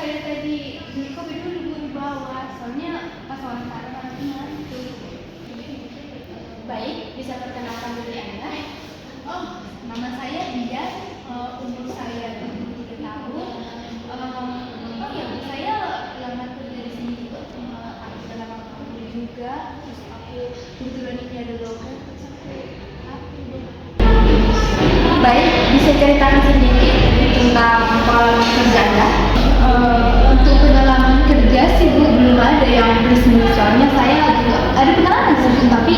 saya tadi beli kopi dulu di bawah, soalnya pas wawancara kan itu. Baik, bisa perkenalkan diri Anda? Oh, nama saya Dia, umur saya 23 tahun. Oh ya, saya lamar kerja di sini juga. Aku sudah lama kerja juga. Terus aku kebetulan ini ada lowongan sampai aku. Baik, bisa ceritakan sedikit tentang pengalaman kerja Anda? Untuk pengalaman kerja sih Bu, belum ada yang resmi, soalnya saya juga ada pengalaman sih, tapi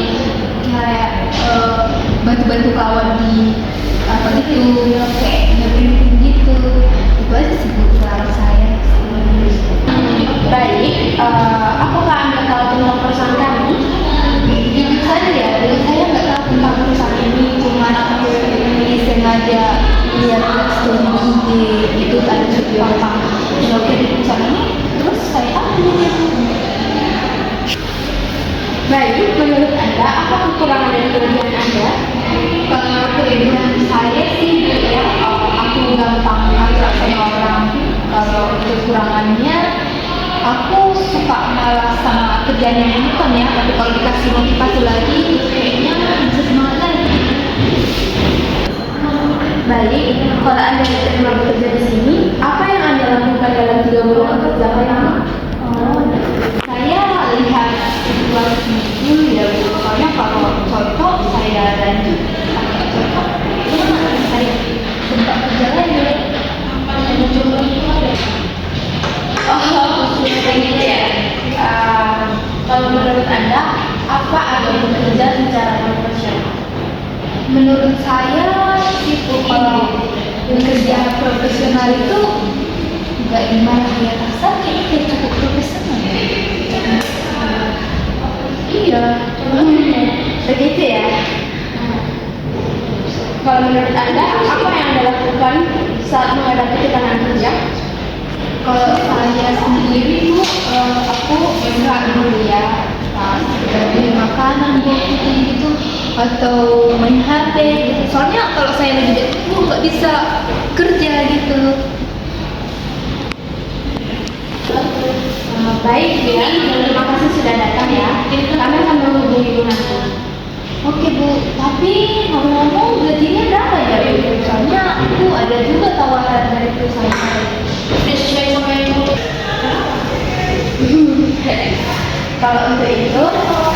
kayak bantu-bantu kawan di apa gitu, kayak nge-briefing gitu. Itu aja sih Bu pengalaman saya. Baik, apakah Anda tahu tentang perusahaan kami? Jujur saja ya, dulu saya nggak tahu tentang perusahaan ini, cuma aku ini sengaja lihat studi itu ada tentang teknologi di perusahaan ini, terus saya ambil. Baik, menurut Anda apa kekurangan dan kelebihan Anda? Kalau kelebihan saya sih ya, aku gampang ngatur sama orang. Kalau kekurangannya, aku suka malas sama kerjaan yang monoton ya, tapi kalau dikasih motivasi lagi kayaknya bisa semangat lagi. Baik, kalau Anda diterima bekerja di sini, apa yang Anda lakukan dalam 3 bulan kerja pertama? Saya lihat situasi dulu ya Bu, soalnya kalau cocok saya lanjut, kalau nggak cocok itu saya tempat kerja lain. Oh, kayak gitu ya. Kalau menurut Anda, apa arti bekerja secara profesional? Menurut saya itu kalau bekerja profesional itu nggak gimana ya, kasar kayak cukup profesional. Iya, begitu ya. Kalau menurut Anda, apa yang Anda lakukan saat menghadapi tekanan kerja? Kalau saya sendiri Bu, aku enggak dulu ya, beli makanan gitu atau main HP gitu. Soalnya kalau saya lagi bete nggak bisa kerja gitu. Baik ya, terima kasih sudah datang ya. Kami akan menghubungi Bu nanti. Oke Bu, tapi ngomong-ngomong gajinya berapa ya Bu? Soalnya aku ada juga tawaran dari perusahaan saya. Sesuai sama yang kalau untuk itu,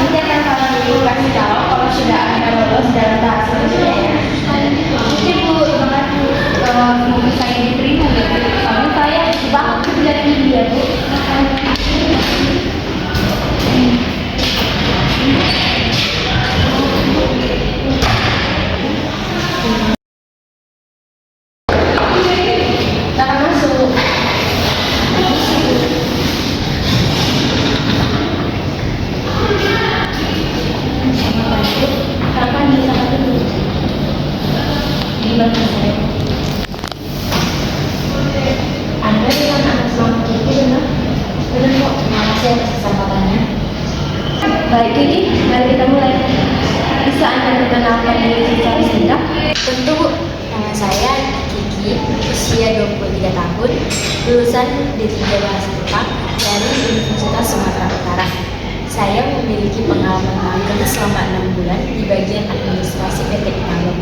nanti akan kami kasih tahu kalau sudah Anda lolos dalam tahap selanjutnya ya. Oke Bu, terima kasih. Semoga saya diterima ya Bu. Soalnya saya banget kerja di India Bu. Anda dengan anak selamat itu benar kok, terima kasih atas kesempatannya. Baik Kiki, mari kita mulai. Bisa Anda perkenalkan diri secara singkat? Tentu, nama saya Kiki, usia 23 tahun, lulusan D3 Bahasa Jepang dari Universitas Sumatera Utara. Saya memiliki pengalaman magang selama 6 bulan di bagian administrasi PT Inalum.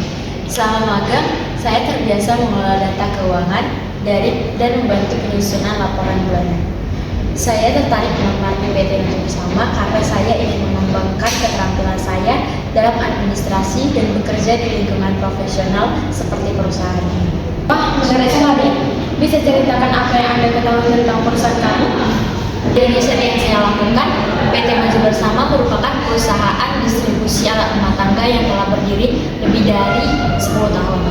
Selama magang, saya terbiasa mengelola data keuangan dan membantu penyusunan laporan bulanan. Saya tertarik melamar di PT Maju Bersama karena saya ingin mengembangkan keterampilan saya dalam administrasi dan bekerja di lingkungan profesional seperti perusahaan ini. Wah, menarik sekali. Bisa ceritakan apa yang Anda ketahui tentang perusahaan kamu? Dari riset yang saya lakukan, PT Maju Bersama merupakan perusahaan distribusi alat rumah tangga yang telah berdiri lebih dari 10 tahun.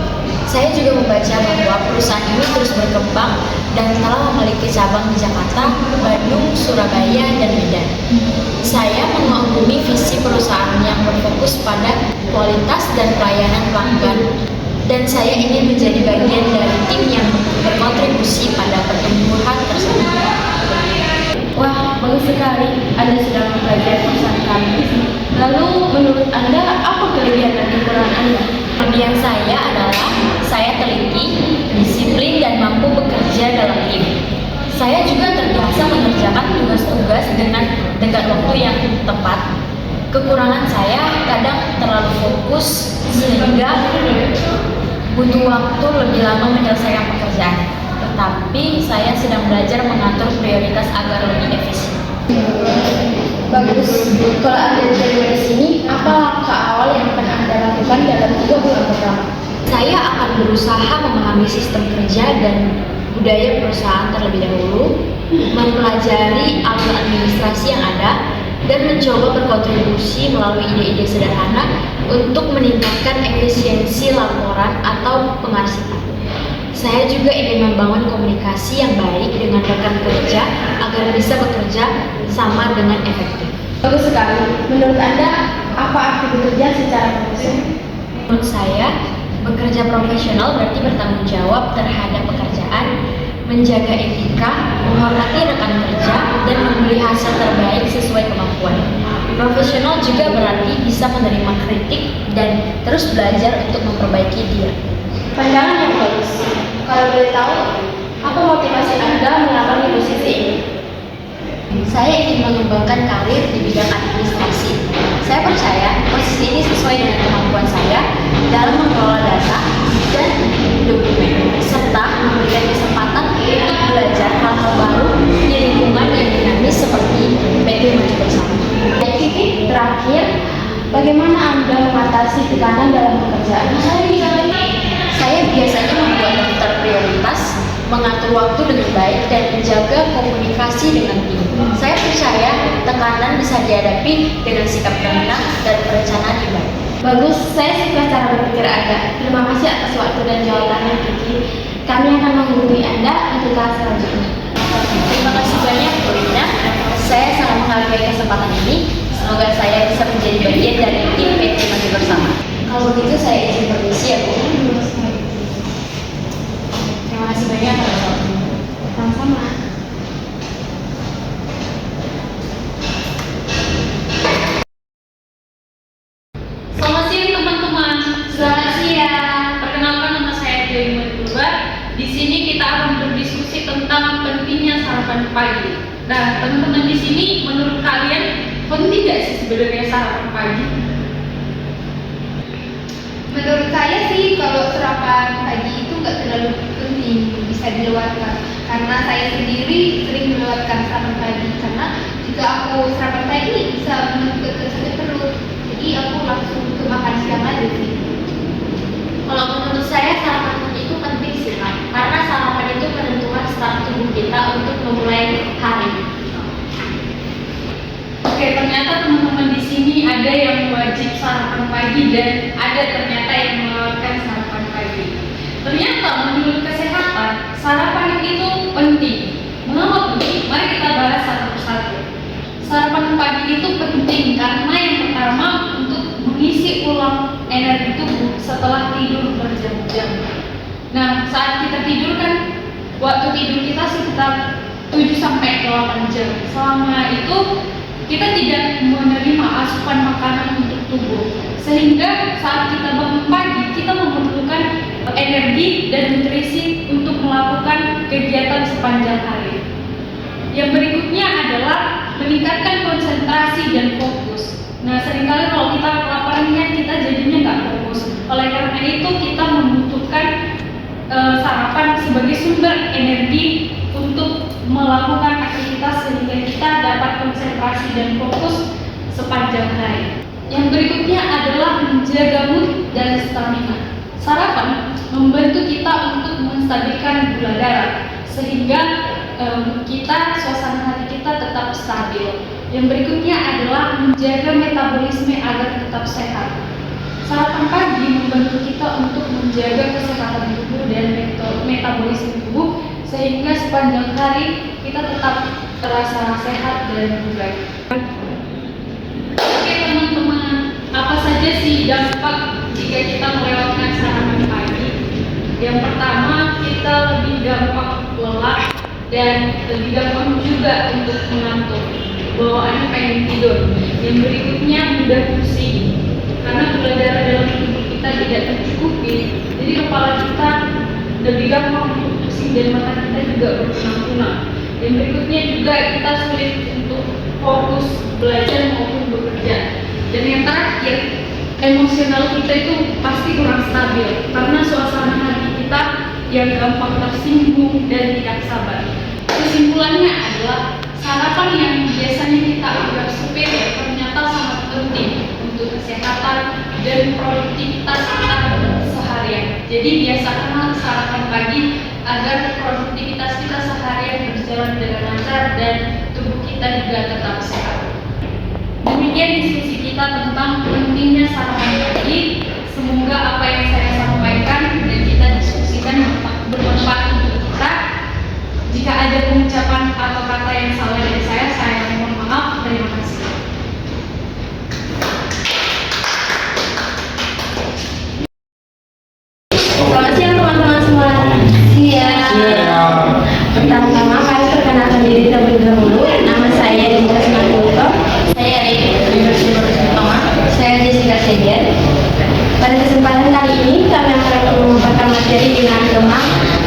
Saya juga membaca bahwa perusahaan ini terus berkembang dan telah memiliki cabang di Jakarta, Bandung, Surabaya, dan Medan. Saya mengagumi visi perusahaan yang berfokus pada kualitas dan pelayanan pelanggan, dan saya ingin menjadi bagian dari tim yang berkontribusi pada pertumbuhan tersebut. Wah, bagus sekali. Anda sudah mempelajari perusahaan kami. Lalu, menurut Anda, apa kelebihan dan kekurangan Anda? Kelebihan saya adalah saya teliti, disiplin, dan mampu bekerja dalam tim. Saya juga dengan tenggat waktu yang tepat. Kekurangan saya kadang terlalu fokus sehingga butuh waktu lebih lama menyelesaikan pekerjaan. Tetapi saya sedang belajar mengatur prioritas agar lebih efisien. Bagus. Kalau Anda diterima di sini, apa langkah awal yang akan Anda lakukan dalam 3 bulan pertama? Saya akan berusaha memahami sistem kerja dan budaya perusahaan terlebih dahulu, mempelajari alur administrasi yang ada, dan mencoba berkontribusi melalui ide-ide sederhana untuk meningkatkan efisiensi laporan atau pengarsipan. Saya juga ingin membangun komunikasi yang baik dengan rekan kerja agar bisa bekerja sama dengan efektif. Bagus sekali. Menurut Anda, apa arti bekerja secara profesional? Menurut saya, bekerja profesional berarti bertanggung jawab terhadap pekerjaan, menjaga etika, menghormati rekan kerja, dan memberi hasil terbaik sesuai kemampuan. Profesional juga berarti bisa menerima kritik dan terus belajar untuk memperbaiki diri. Pandangan yang bagus. Kalau boleh tahu, apa motivasi Anda melamar di posisi ini? Saya ingin mengembangkan karir di bidang administrasi. Saya percaya posisi ini sesuai dengan kemampuan saya dalam mengelola data dan dokumen, serta memberikan kesempatan untuk belajar hal-hal baru di lingkungan yang dinamis seperti PT Maju Bersama. Baik, Vivi, terakhir, bagaimana Anda mengatasi tekanan dalam pekerjaan? Saya biasanya membuat daftar prioritas, mengatur waktu dengan baik, dan menjaga komunikasi dengan tim. Saya percaya tekanan bisa dihadapi dengan sikap tenang dan perencanaan yang baik. Bagus, saya suka cara berpikir Anda. Terima kasih atas waktu dan jawabannya, Vivi. Kami akan menghubungi Anda untuk tahap selanjutnya. Terima kasih banyak, Bu Rina. Saya sangat menghargai kesempatan ini. Semoga saya bisa menjadi bagian dari tim PT Maju Bersama. Kalau begitu saya izin permisi ya, Bu. Terima kasih banyak atas waktunya. Sama-sama. Selamat siang teman-teman. Selamat siang. Perkenalkan, nama saya Dewi Purba. Di sini kita akan berdiskusi tentang pentingnya sarapan pagi. Nah, teman-teman di sini, menurut kalian penting nggak sih sebenarnya sarapan pagi? Menurut saya sih kalau sarapan pagi itu nggak terlalu penting, bisa dilewatkan. Karena saya sendiri sering melewatkan sarapan pagi karena jika aku sarapan pagi bisa menyebabkan sakit perut. Jadi aku langsung ke makan siang aja sih. Kalau menurut saya sarapan pagi itu penting sih, Kak. Karena sarapan itu penentuan start tubuh kita untuk memulai hari. Oke, ternyata teman-teman di sini ada yang wajib sarapan pagi dan ada ternyata yang melewatkan sarapan pagi. Ternyata menurut kesehatan, sarapan itu penting. Mengapa penting? Mari kita bahas satu persatu. Sarapan pagi itu penting karena yang pertama untuk mengisi ulang energi tubuh setelah tidur berjam-jam. Nah, saat kita tidur kan, waktu tidur kita sekitar 7-8 jam. Selama itu kita tidak menerima asupan makanan untuk tubuh, sehingga saat kita bangun pagi kita memerlukan energi dan nutrisi untuk melakukan kegiatan sepanjang hari. Yang berikutnya adalah meningkatkan konsentrasi dan fokus. Nah, seringkali kalau kita kelaparan kan kita jadinya nggak fokus. Oleh karena itu kita membutuhkan sarapan sebagai sumber energi untuk melakukan aktivitas sehingga kita dapat konsentrasi dan fokus sepanjang hari. Yang berikutnya adalah menjaga mood dan stamina. Sarapan membantu kita untuk menstabilkan gula darah sehingga suasana hati kita tetap stabil. Yang berikutnya adalah menjaga metabolisme agar tetap sehat. Sarapan pagi membantu kita untuk menjaga kesehatan tubuh dan metabolisme tubuh sehingga sepanjang hari kita tetap terasa sehat dan bugar. Oke teman-teman, apa saja sih dampak jika kita melewatkan sarapan pagi? Yang pertama, kita lebih gampang lelah dan lebih gampang juga untuk mengantuk, bawaannya pengen tidur. Yang berikutnya mudah pusing karena gula darah dalam tubuh kita tidak tercukupi, jadi kepala kita lebih gampang untuk pusing dan mata kita juga berkunang-kunang. Yang berikutnya juga kita sulit untuk fokus belajar maupun bekerja. Dan yang terakhir, emosional kita itu pasti kurang stabil karena suasana hati kita yang gampang tersinggung dan tidak sabar. Kesimpulannya adalah sarapan yang biasanya kita anggap sepele ternyata sangat penting untuk kesehatan dan produktivitas kita seharian. Jadi biasakanlah sarapan pagi agar produktivitas kita seharian berjalan dengan lancar dan tubuh kita juga tetap sehat. Demikian diskusi kita tentang pentingnya sarapan pagi. Semoga apa yang saya sampaikan dan kita diskusikan bermanfaat untuk kita. Jika ada pengucapan atau kata yang salah dari saya mohon maaf. Terima kasih. Selamat siang teman-teman semua. Pertama-tama kami perkenalkan diri terlebih dahulu. Nama saya Dinda Simanjunto. Saya dari Universitas Utama. Saya Jessica Seger. Pada kesempatan kali ini kami akan mengumpulkan materi dengan tema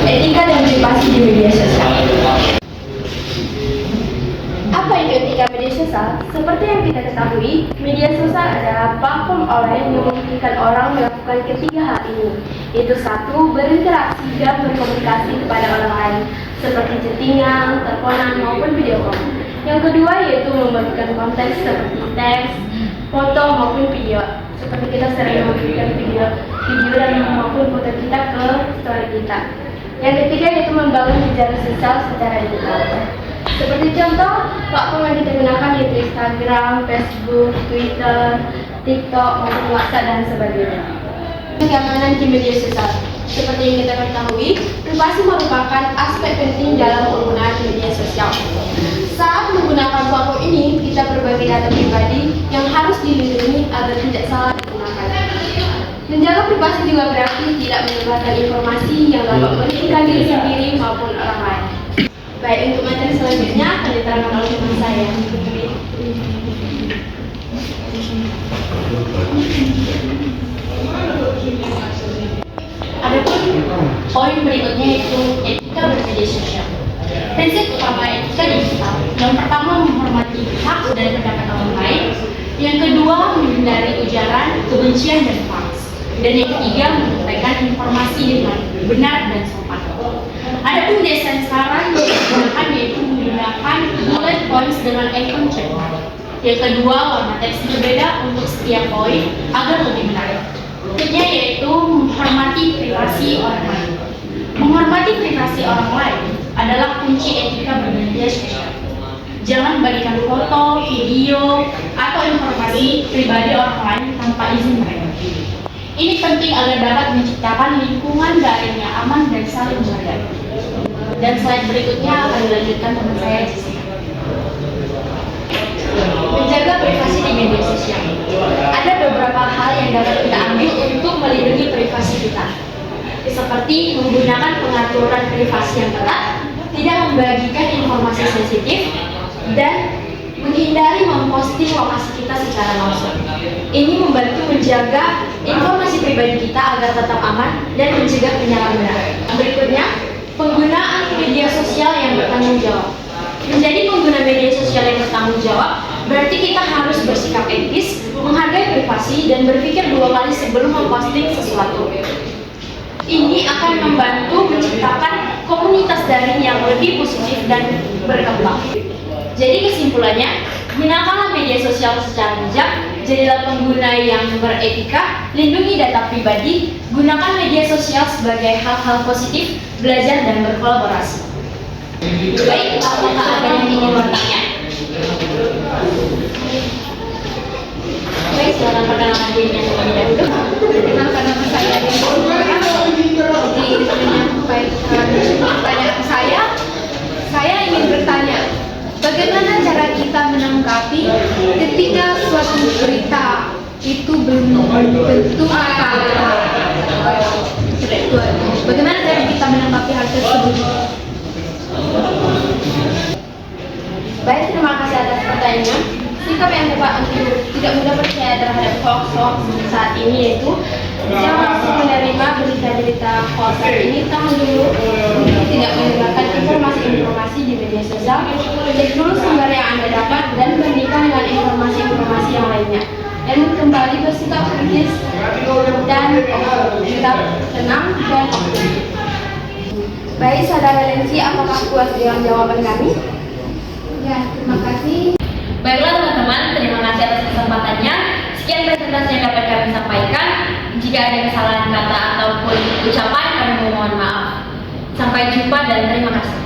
etika dan privasi di media sosial. Apa itu etika media sosial? Seperti yang kita ketahui, media sosial adalah platform online yang memungkinkan orang melakukan ketiga hal ini, yaitu satu, berinteraksi dan berkomunikasi kepada orang lain, seperti chattingan, teleponan maupun video call. Yang kedua yaitu membagikan konten seperti teks, foto maupun video. Seperti kita sering membagikan video dan maupun foto kita ke story kita. Yang ketiga yaitu membangun jejaring sosial secara digital. Seperti contoh, platform yang kita gunakan yaitu Instagram, Facebook, Twitter, TikTok, maupun WhatsApp dan sebagainya. Keamanan di media sosial. Seperti yang kita ketahui, privasi merupakan aspek penting dalam penggunaan media sosial. Saat menggunakan platform ini, kita berbagi data pribadi yang harus dilindungi agar tidak salah digunakan. Menjaga privasi juga berarti tidak menyebarkan informasi yang dapat merugikan diri sendiri maupun orang lain. Baik, untuk materi selanjutnya akan diterangkan oleh teman saya. Adapun poin berikutnya yaitu etika bermedia sosial. Prinsip utama etika digital. Yang pertama, menghormati hak dan pendapat orang lain. Yang kedua, menghindari ujaran, kebencian dan hoax. Dan yang ketiga, menyampaikan informasi dengan benar dan sopan. Adapun desain saran yang digunakan yaitu menggunakan bullet points dengan icon check. Yang kedua, warna teks berbeda untuk setiap poin agar lebih menarik. Berikutnya yaitu menghormati privasi orang lain. Menghormati privasi orang lain adalah kunci etika bermedia sosial. Jangan bagikan foto, video, atau informasi pribadi orang lain tanpa izin mereka. Ini penting agar dapat menciptakan lingkungan daring yang aman dan saling menghargai. Dan slide berikutnya akan dilanjutkan teman saya Jessica. Menjaga privasi di media sosial. Ada beberapa hal yang dapat kita ambil untuk melindungi privasi kita, seperti menggunakan pengaturan privasi yang ketat, tidak membagikan informasi sensitif, dan menghindari memposting lokasi kita secara langsung. Ini membantu menjaga informasi pribadi kita agar tetap aman dan mencegah penyalahgunaan. Berikutnya, penggunaan media sosial yang bertanggung jawab. Menjadi pengguna media sosial yang bertanggung jawab berarti kita harus bersikap etis, menghargai privasi, dan berpikir dua kali sebelum memposting sesuatu. Ini akan membantu menciptakan komunitas daring yang lebih positif dan berkembang. Jadi kesimpulannya, gunakanlah media sosial secara bijak, jadilah pengguna yang beretika, lindungi data pribadi, gunakan media sosial sebagai hal-hal positif, belajar dan berkolaborasi. Baik, apakah ada yang ingin bertanya? Baik, silakan perkenalkan dirinya terlebih dahulu. Perkenalkan nama saya Jadi pertanyaan saya ingin bertanya, bagaimana cara kita menanggapi ketika suatu berita itu belum tentu bagaimana cara kita menanggapi hal tersebut? Baik, terima kasih atas pertanyaan. Sikap yang tepat untuk tidak mudah percaya terhadap hoax saat ini yaitu jangan langsung menerima berita-berita hoax saat ini. Tahan dulu, tidak menyebarkan informasi-informasi di media sosial. Cek dulu sumber yang Anda dapat dan bandingkan dengan informasi-informasi yang lainnya. Dan kembali bersikap kritis dan tetap tenang dan optimis. Baik, saudara Lensi, apakah puas dengan jawaban kami? Ya, terima kasih. Baiklah teman-teman, terima kasih atas kesempatannya. Sekian presentasi yang dapat kami sampaikan. Jika ada kesalahan kata ataupun ucapan, kami mohon maaf. Sampai jumpa dan terima kasih.